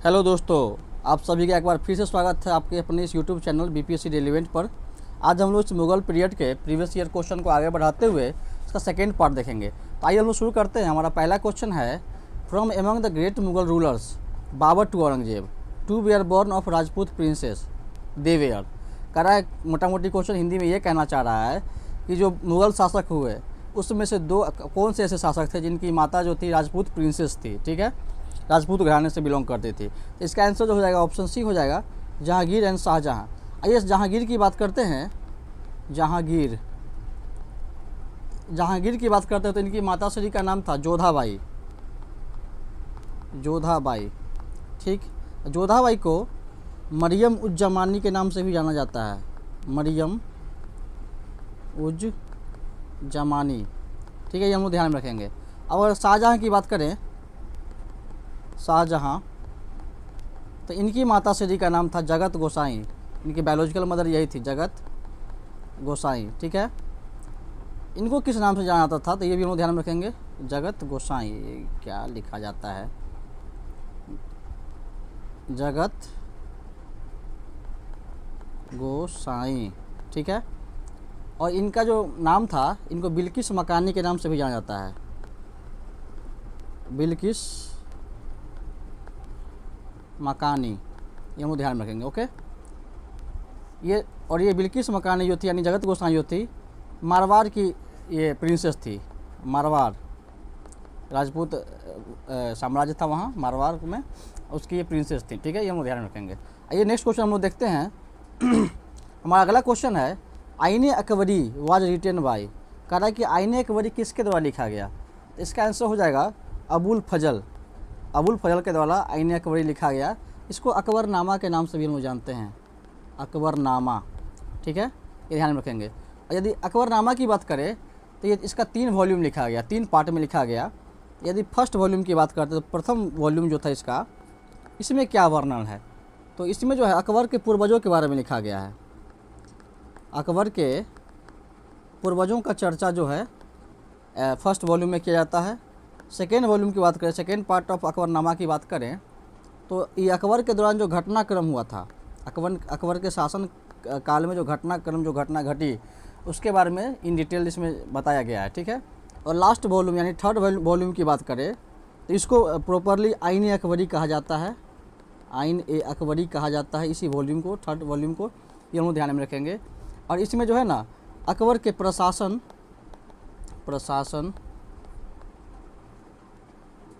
Hello दोस्तों, आप सभी का एक बार फिर से स्वागत है आपके अपने इस YouTube channel BPSC daily event पर। आज हम लोग इस मुगल पीरियड के प्रीवियस ईयर क्वेश्चन को आगे बढ़ाते हुए इसका सेकेंड पार्ट देखेंगे। तो आइए हम लोग शुरू करते हैं। हमारा पहला क्वेश्चन है, from among the great Mughal rulers Babur to Aurangzeb, two were born of Rajput princesses they were. कह रहा है, मोटा मोटी क्वेश्चन हिंदी में ये कहना चाह रहा है कि जो मुगल शासक हुए उसमें से दो कौन से ऐसे शासक थे जिनकी माता जो थी राजपूत प्रिंसेस थी, ठीक है, राजपूत घराने से बिलोंग करती थी। तो इसका आंसर जो हो जाएगा ऑप्शन सी हो जाएगा, जहांगीर एंड शाहजहां। आइए जहांगीर की बात करते हैं। जहांगीर की बात करते हैं तो इनकी माताश्री का नाम था जोधाबाई। जोधाबाई, ठीक। जोधाबाई को मरियम उज जमानी के नाम से भी जाना जाता है। मरियम उज जमानी, ठीक है, ये हम लोग ध्यान में रखेंगे। अब अगर शाहजहां की बात करें, शाहजहां, तो इनकी माताश्री का नाम था जगत गोसाई। इनकी बायोलॉजिकल मदर यही थी, जगत गोसाई, ठीक है। इनको किस नाम से जाना जाता था, तो ये भी हम लोग ध्यान में रखेंगे, जगत गोसाई। क्या लिखा जाता है, जगत गोसाई, ठीक है। और इनका जो नाम था, इनको बिल्किस मकानी के नाम से भी जाना जाता है। बिल्किस मकानी, ये हम लोग ध्यान में रखेंगे, ओके। ये बिल्किस मकानी जो थी, यानी जगत गोसाई जो थी, मारवाड़ की ये प्रिंसेस थी। मारवाड़ राजपूत साम्राज्य था वहाँ मारवाड़ में, उसकी ये प्रिंसेस थी, ठीक है, ये हम लोग ध्यान में रखेंगे। आइए नेक्स्ट क्वेश्चन हम लोग देखते हैं। हमारा अगला क्वेश्चन है, आईने अकबरी वाज रिटेन बाय। कह रहा है कि आईने अकबरी किसके द्वारा लिखा गया, तो इसका आंसर हो जाएगा अबुल फजल। अबुल फजल के द्वारा आईने अकबरी लिखा गया। इसको अकबरनामा के नाम से भी हम लोग जानते हैं, अकबरनामा, ठीक है, ये ध्यान में रखेंगे। और यदि अकबरनामा की बात करें तो ये इसका 3 वॉल्यूम लिखा गया, 3 पार्ट में लिखा गया। यदि फर्स्ट वॉल्यूम की बात करते तो प्रथम वॉल्यूम जो था इसका, इसमें क्या वर्णन है, तो इसमें जो है अकबर के पूर्वजों के बारे में लिखा गया है। अकबर के पूर्वजों का चर्चा जो है फर्स्ट वॉल्यूम में किया जाता है। सेकेंड वॉल्यूम की बात करें, सेकेंड पार्ट ऑफ अकबरनामा की बात करें, तो ये अकबर के दौरान जो घटनाक्रम हुआ था, अकबर के शासन काल में जो घटना घटी उसके बारे में इन डिटेल इसमें बताया गया है, ठीक है। और लास्ट वॉल्यूम यानी थर्ड वॉल्यूम की बात करें तो इसको प्रॉपरली आईन ए अकबरी कहा जाता है। आईन ए अकबरी कहा जाता है इसी वॉल्यूम को, थर्ड वॉल्यूम को, ये हम लोग ध्यान में रखेंगे। और इसमें जो है ना, अकबर के प्रशासन,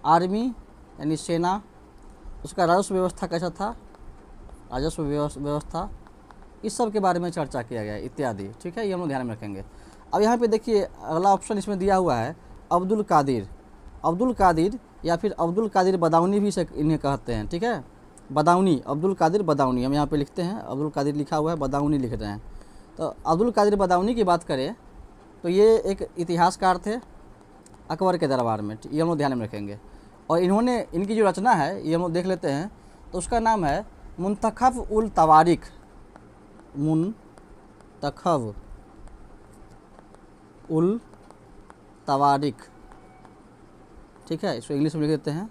आर्मी यानी सेना, उसका राजस्व व्यवस्था कैसा था, राजस्व व्यवस्था, इस सब के बारे में चर्चा किया गया इत्यादि, ठीक है, ये हम लोग ध्यान में रखेंगे। अब यहाँ पे देखिए अगला ऑप्शन इसमें दिया हुआ है अब्दुल कादिर। अब्दुल कादिर या फिर अब्दुल कादिर बदाऊनी भी से इन्हें कहते हैं, ठीक है, बदाऊनी, अब्दुल कादिर बदाऊनी हम यहाँ पे लिखते हैं, अब्दुल कादिर लिखा हुआ है, बदाऊनी लिख रहे हैं। तो अब्दुल कादिर बदाऊनी की बात करें तो ये एक इतिहासकार थे अकबर के दरबार में, ये हम लोग ध्यान में रखेंगे। और इनकी जो रचना है ये हम लोग देख लेते हैं, तो उसका नाम है मुंतखब उल तवारिख। मुंतखब उल तवारिख, ठीक है, इसको इंग्लिश में लिख देते हैं,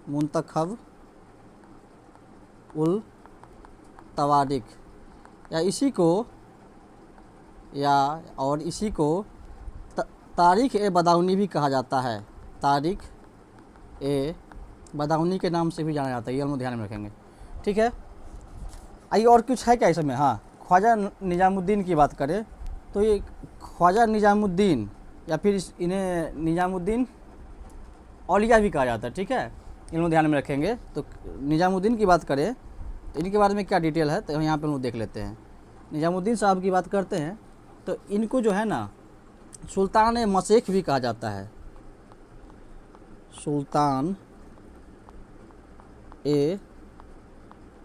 मुंतखब उल तवारिख, या इसी को तारीख ए बदाऊनी भी कहा जाता है। तारीख ए बदाऊनी के नाम से भी जाना जाता है, ये हम लोग ध्यान में रखेंगे, ठीक है। आइए और कुछ है क्या इसमें, हाँ, ख्वाजा निज़ामुद्दीन की बात करें तो ये ख्वाजा निज़ामुद्दीन या फिर इन्हें निज़ामुद्दीन औलिया भी कहा जाता है, ठीक है, इन लोग ध्यान में रखेंगे। तो निज़ामुद्दीन की बात करें तो इनके बारे में क्या डिटेल है, तो यहाँ पे हम लोग देख लेते हैं। निज़ामुद्दीन साहब की बात करते हैं तो इनको जो है ना सुल्तान ए मशरिक़ भी कहा जाता है। सुल्तान ए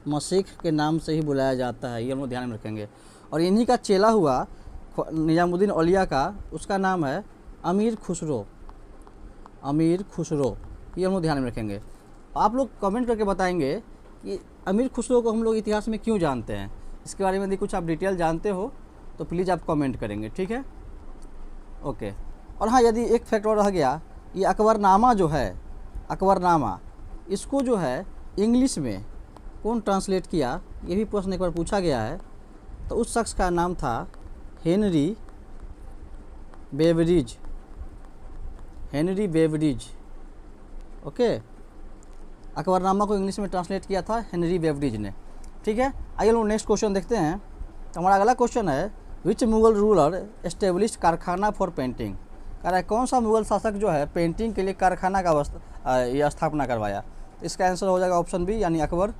मशरिक़ के नाम से ही बुलाया जाता है, ये हम लोग ध्यान में रखेंगे। और इन्हीं का चेला हुआ निज़ामुद्दीन औलिया का, उसका नाम है अमीर खुसरो। अमीर खुसरो, ये हम लोग ध्यान में रखेंगे। आप लोग कमेंट करके बताएंगे कि अमीर खुसरो को हम लोग इतिहास में क्यों जानते हैं, इसके बारे में यदि कुछ आप डिटेल जानते हो तो प्लीज़ आप कमेंट करेंगे, ठीक है, ओके। और हाँ, यदि एक फैक्ट और रह गया, ये अकबरनामा जो है, अकबरनामा, इसको जो है इंग्लिश में कौन ट्रांसलेट किया, ये भी प्रश्न एक बार पूछा गया है। तो उस शख्स का नाम था Henry Beveridge, Henry Beveridge. Okay, Akbarnama को इंग्लिश में ट्रांसलेट किया था हेनरी बेवरिज ने। ठीक है, आइए लोग नेक्स्ट क्वेश्चन देखते हैं। तो हमारा अगला क्वेश्चन है, विच मुगल रूलर एस्टेब्लिश कारखाना फॉर पेंटिंग। कह रहा है कौन सा मुगल शासक जो है पेंटिंग के लिए कारखाना का ये स्थापना करवाया। तो इसका आंसर हो जाएगा ऑप्शन बी यानी अकबर।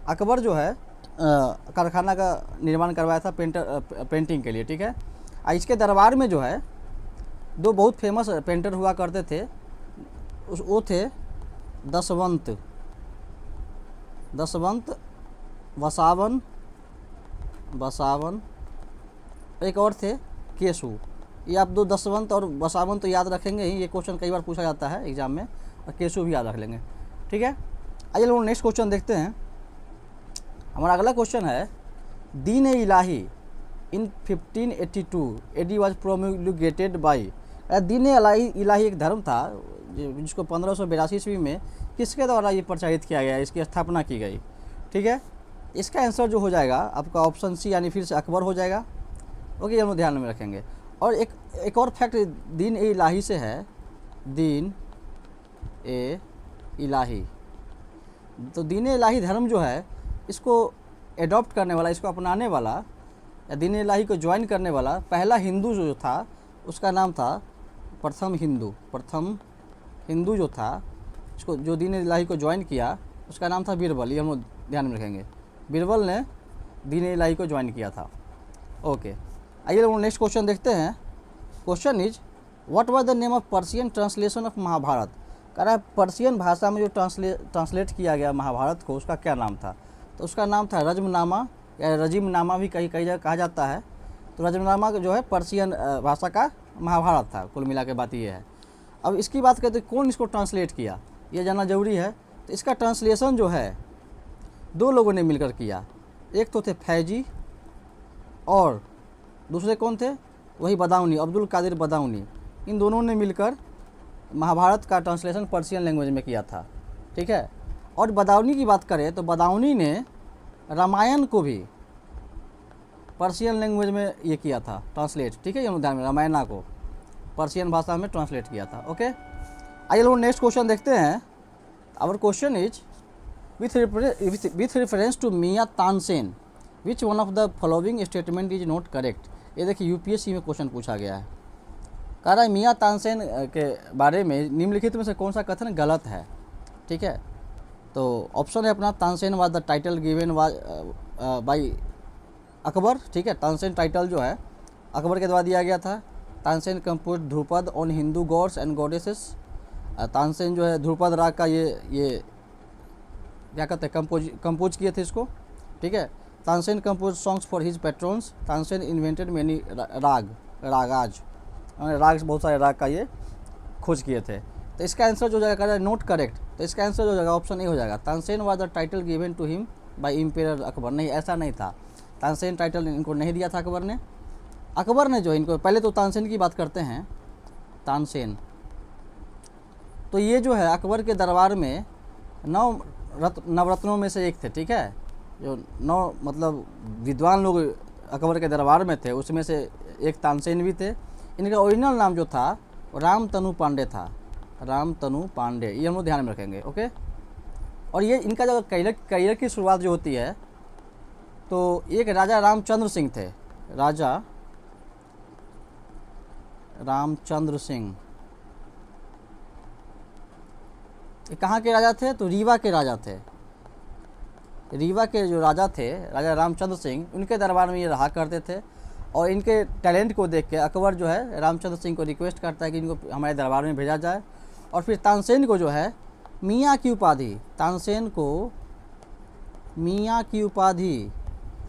अकबर जो है कारखाना का निर्माण करवाया था पेंटिंग के लिए। ठीक है, इसके दरबार में जो है दो बहुत फेमस पेंटर हुआ करते थे, वो थे दसवंत वसावन, एक और थे केशु। ये आप दो दसवंत और वसावन तो याद रखेंगे ही, ये क्वेश्चन कई बार पूछा जाता है एग्जाम में, और केशु भी याद रख लेंगे। ठीक है, आइए लोग नेक्स्ट क्वेश्चन देखते हैं। हमारा अगला क्वेश्चन है, दीन इलाही इन 1582 एडी वाज प्रोमुलगेटेड बाई। दीन इलाही एक धर्म था जिसको 1582 ईस्वी में किसके द्वारा ये प्रचारित किया गया, इसकी स्थापना की गई। ठीक है, इसका आंसर जो हो जाएगा आपका ऑप्शन सी यानी फिर से अकबर हो जाएगा। ओके, ये हम ध्यान में रखेंगे। और एक और फैक्ट दीन ए इलाही से है, दीन ए इलाही। तो दीन ए इलाही धर्म जो है इसको एडॉप्ट करने वाला, इसको अपनाने वाला या दीन ए इलाही को ज्वाइन करने वाला पहला हिंदू जो था उसका नाम था प्रथम हिंदू जो था इसको जो दीन ए इलाही को ज्वाइन किया उसका नाम था बीरबल। ये हम लोग ध्यान में रखेंगे, बीरबल ने दीन ए इलाही को ज्वाइन किया था। ओके, आइए लोग नेक्स्ट क्वेश्चन देखते हैं। Question is, what was the name of Persian translation of Mahabharata. कह रहा है पर्शियन भाषा में जो ट्रांसलेट किया गया महाभारत को उसका क्या नाम था। तो उसका नाम था रजमनामा या रजीमनामा भी कई जगह कहा जाता है। तो रजमनामा जो है पर्शियन भाषा का महाभारत था। कुल मिला के बात ये है। अब इसकी बात करते कौन इसको ट्रांसलेट किया, ये जानना जरूरी है। तो इसका ट्रांसलेशन जो है दो लोगों ने मिलकर किया, एक तो थे फैजी और दूसरे कौन थे, वही बदाऊनी, अब्दुल कादिर बदाऊनी। इन दोनों ने मिलकर महाभारत का ट्रांसलेशन पर्शियन लैंग्वेज में किया था। ठीक है, और बदाऊनी की बात करें तो बदाऊनी ने रामायण को भी पर्शियन लैंग्वेज में ये किया था ट्रांसलेट। ठीक है, ये ध्यान में, रामायण को पर्शियन भाषा में ट्रांसलेट किया था। ओके, आइए लोग नेक्स्ट क्वेश्चन देखते हैं। Our question is, with reference to Mian Tansen which one of the following statement is not correct. ये देखिए यूपीएससी में क्वेश्चन पूछा गया है। कह रहा है मियां तानसेन के बारे में निम्नलिखित में से कौन सा कथन गलत है। ठीक है, तो ऑप्शन है अपना, Tansen was the title given by Akbar. ठीक है, तानसेन टाइटल जो है अकबर के द्वारा दिया गया था। Tansen compose Dhrupad on Hindu gods and goddesses. Tansen जो है ध्रुपद राग का ये क्या कहते हैं कंपोज किए थे इसको। ठीक है, Tansen compose songs for his patrons. Tansen invented many ragas बहुत सारे राग का ये खोज किए थे। तो इसका आंसर जो जाएगा करें नोट करेक्ट। तो इसका आंसर जो जाएगा ऑप्शन ए हो जाएगा, Tansen was the title given to him by emperor Akbar. नहीं, ऐसा नहीं था, तानसेन टाइटल इनको नहीं दिया था अकबर ने। अकबर ने जो इनको, पहले तो तानसेन की बात करते हैं। तानसेन तो ये जो है अकबर के दरबार में नवरत्नों में से एक थे। ठीक है, जो 9 मतलब विद्वान लोग अकबर के दरबार में थे उसमें से एक तानसेन भी थे। इनका ओरिजिनल नाम जो था रामतनु पांडे था, रामतनु पांडे। ये हम लोग ध्यान में रखेंगे। ओके, और ये इनका जब करियर की शुरुआत जो होती है तो एक राजा रामचंद्र सिंह थे। राजा रामचंद्र सिंह ये कहाँ के राजा थे, तो रीवा के राजा थे। रीवा के जो राजा थे राजा रामचंद्र सिंह, उनके दरबार में ये रहा करते थे। और इनके टैलेंट को देख के अकबर जो है रामचंद्र सिंह को रिक्वेस्ट करता है कि इनको हमारे दरबार में भेजा जाए। और फिर तानसेन को जो है मियाँ की उपाधि, तानसेन को मियाँ की उपाधि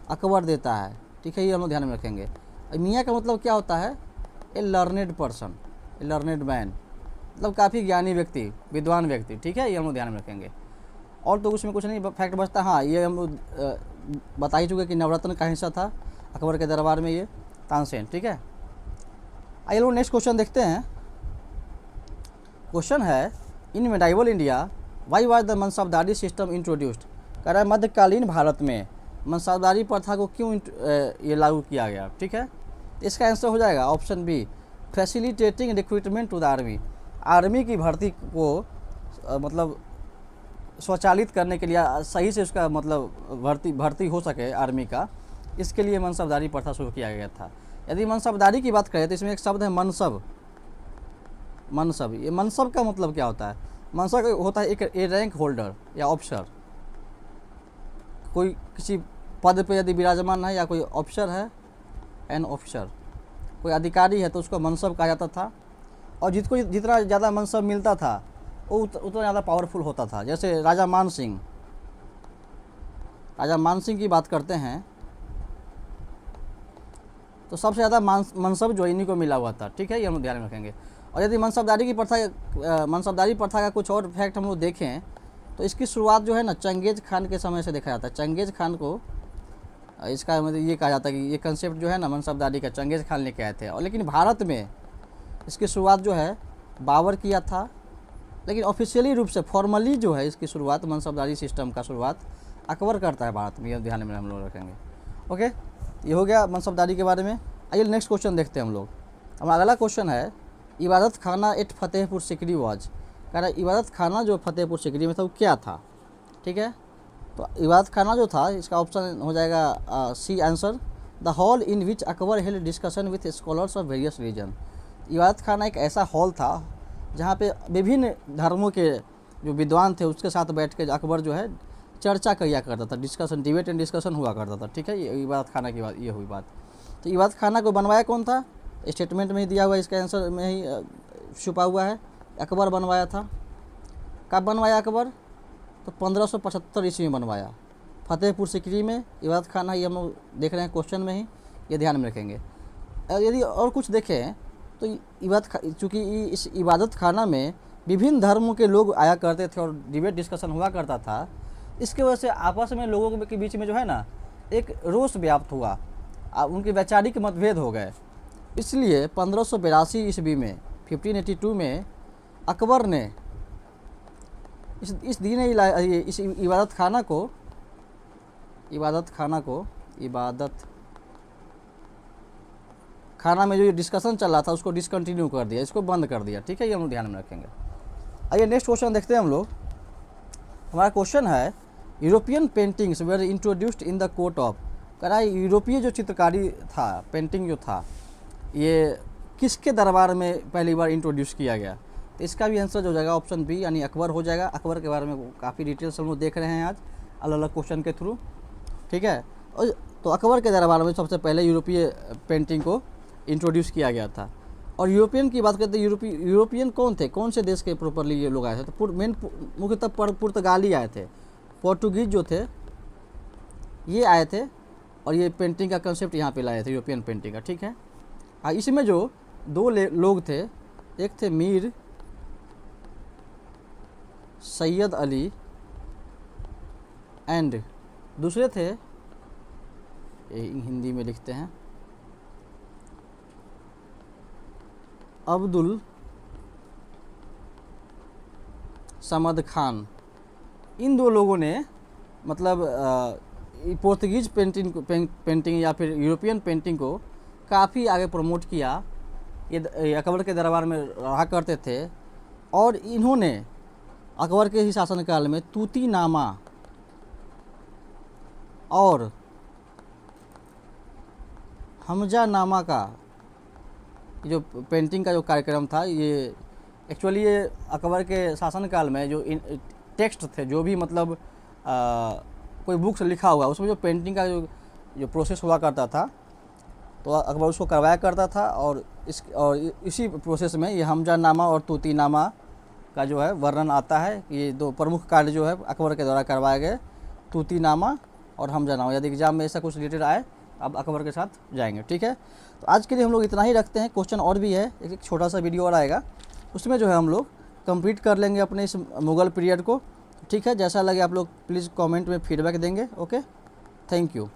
अकबर देता है। ठीक है, ये हम लोग ध्यान में रखेंगे। मियाँ का मतलब क्या होता है, ए लर्नेड पर्सन, ए लर्नेड मैन, मतलब काफ़ी ज्ञानी व्यक्ति, विद्वान व्यक्ति। ठीक है, ये हम लोग ध्यान में रखेंगे। और तो उसमें कुछ नहीं फैक्ट बचता। हाँ, ये हम लोग बता ही चुके कि नवरत्न का हिस्सा था अकबर के दरबार में ये तानसेन। ठीक है, आइए लोग नेक्स्ट क्वेश्चन देखते हैं। क्वेश्चन है, in medieval India why was the mansabdari system introduced, कह रहा है मध्यकालीन भारत में मनसबदारी प्रथा को क्यों ये लागू किया गया। ठीक है, इसका आंसर हो जाएगा option B, facilitating recruitment to the army, army की भर्ती को मतलब स्वचालित करने के लिए, सही से उसका मतलब भर्ती हो सके आर्मी का, इसके लिए मनसबदारी प्रथा शुरू किया गया था। यदि मनसबदारी की बात करें तो इसमें एक शब्द है मनसब। मनसब, ये मनसब का मतलब क्या होता है? मनसब होता है एक रैंक होल्डर या ऑफिसर, कोई किसी पद पे यदि विराजमान है या कोई ऑफिसर है, एन ऑफिसर, कोई अधिकारी है तो उसको मनसब कहा जाता था। और जितना ज़्यादा मनसब मिलता था वो उतना ज़्यादा पावरफुल होता था। जैसे राजा मान सिंह की बात करते हैं तो सबसे ज़्यादा मनसब जो इन्हीं को मिला हुआ था। ठीक है, ये हम लोग ध्यान में रखेंगे। और यदि मनसबदारी प्रथा का कुछ और फैक्ट हम लोग देखें तो इसकी शुरुआत जो है ना चंगेज़ खान के समय से देखा जाता है। चंगेज़ खान को इसका मतलब ये कहा जाता है कि ये कंसेप्ट जो है ना मनसबदारी का चंगेज़ खान लेके आए थे। और लेकिन भारत में इसकी शुरुआत जो है बाबर किया था, लेकिन ऑफिशियली रूप से फॉर्मली जो है इसकी शुरुआत मनसबदारी सिस्टम का शुरुआत अकबर करता है भारत में। ये ध्यान में हम लोग रखेंगे। ओके, ये हो गया मनसबदारी के बारे में। आइए नेक्स्ट क्वेश्चन देखते हैं हम लोग। हमारा अगला क्वेश्चन है इबादत खाना एट फतेहपुर सिकरी वाज, कह रहा है इबादत खाना जो फतेहपुर सिकरी में था वो क्या था। ठीक है, तो इबादत खाना जो था इसका ऑप्शन हो जाएगा C answer, the hall in which Akbar held discussion with scholars of various region. Ibadat Khana एक ऐसा हॉल था जहाँ पे विभिन्न धर्मों के जो विद्वान थे उसके साथ बैठ के अकबर जो है चर्चा किया करता था, डिस्कशन, डिबेट एंड डिस्कशन हुआ करता था। ठीक है, ये इबादत खाना की बात, ये हुई बात। तो इबादत खाना को बनवाया कौन था? स्टेटमेंट में ही दिया हुआ है, इसका आंसर में ही छुपा हुआ है, अकबर बनवाया था। कब बनवाया अकबर? तो 1575 ईस्वी में बनवाया फतेहपुर सिकरी में इबादत खाना। ये हम लोग देख रहे हैं क्वेश्चन में ही, ये ध्यान में रखेंगे। यदि और कुछ देखें तो चूँकि इस इबादत खाना में विभिन्न धर्मों के लोग आया करते थे और डिबेट डिस्कशन हुआ करता था, इसके वजह से आपस में लोगों के बीच में जो है ना एक रोष व्याप्त हुआ, उनके वैचारिक मतभेद हो गए। इसलिए 1582 ईस्वी में 1582 में अकबर ने इस इबादत खाना में जो डिस्कशन चल रहा था उसको डिसकंटिन्यू कर दिया, इसको बंद कर दिया। ठीक है, ये हम लोग ध्यान में रखेंगे। आइए नेक्स्ट क्वेश्चन देखते हैं हम लोग। हमारा क्वेश्चन है European paintings were introduced in the court of, कह रहा है यूरोपीय जो चित्रकारी था, पेंटिंग जो था, ये किसके दरबार में पहली बार इंट्रोड्यूस किया गया? तो इसका भी आंसर हो जाएगा ऑप्शन बी, यानी अकबर हो जाएगा। अकबर के बारे में काफ़ी डिटेल्स हम लोग देख रहे हैं आज अलग अलग क्वेश्चन के थ्रू। ठीक है, और तो अकबर के दरबार में सबसे पहले यूरोपीय पेंटिंग को इंट्रोड्यूस किया गया था। और यूरोपियन की बात करते हैं, यूरोपियन कौन थे, कौन से देश के प्रॉपरली ये लोग आए थे? तो मुख्यतः पुर्तगाली आए थे, पोर्टुगीज जो थे ये आए थे, और ये पेंटिंग का कंसेप्ट यहाँ पे लाए थे, यूरोपियन पेंटिंग का। ठीक है, इसमें जो दो लोग थे, एक थे मीर सैयद अली एंड दूसरे थे, हिंदी में लिखते हैं, अब्दुल समद खान। इन दो लोगों ने मतलब पोर्तुगीज पेंटिंग या फिर यूरोपियन पेंटिंग को काफ़ी आगे प्रमोट किया। ये अकबर के दरबार में रहा करते थे, और इन्होंने अकबर के ही शासनकाल में तूतीनामा और हमजानामा का जो पेंटिंग का जो कार्यक्रम था, ये एक्चुअली ये अकबर के शासनकाल में जो टेक्स्ट थे, जो भी मतलब कोई बुक्स लिखा हुआ उसमें जो पेंटिंग का जो प्रोसेस हुआ करता था, तो अकबर उसको करवाया करता था। और इसी प्रोसेस में ये हमजानामा और तूतीनामा का जो है वर्णन आता है। ये दो प्रमुख कार्य जो है अकबर के द्वारा करवाए गए, तूतीनामा और हमजानामा। यदि एग्जाम में ऐसा कुछ रिलेटेड आए अब अकबर के साथ जाएंगे। ठीक है, तो आज के लिए हम लोग इतना ही रखते हैं। क्वेश्चन और भी है, एक छोटा सा वीडियो और आएगा, उसमें जो है हम लोग कंप्लीट कर लेंगे अपने इस मुग़ल पीरियड को। ठीक है, जैसा लगे आप लोग प्लीज़ कमेंट में फीडबैक देंगे। Okay, thank you.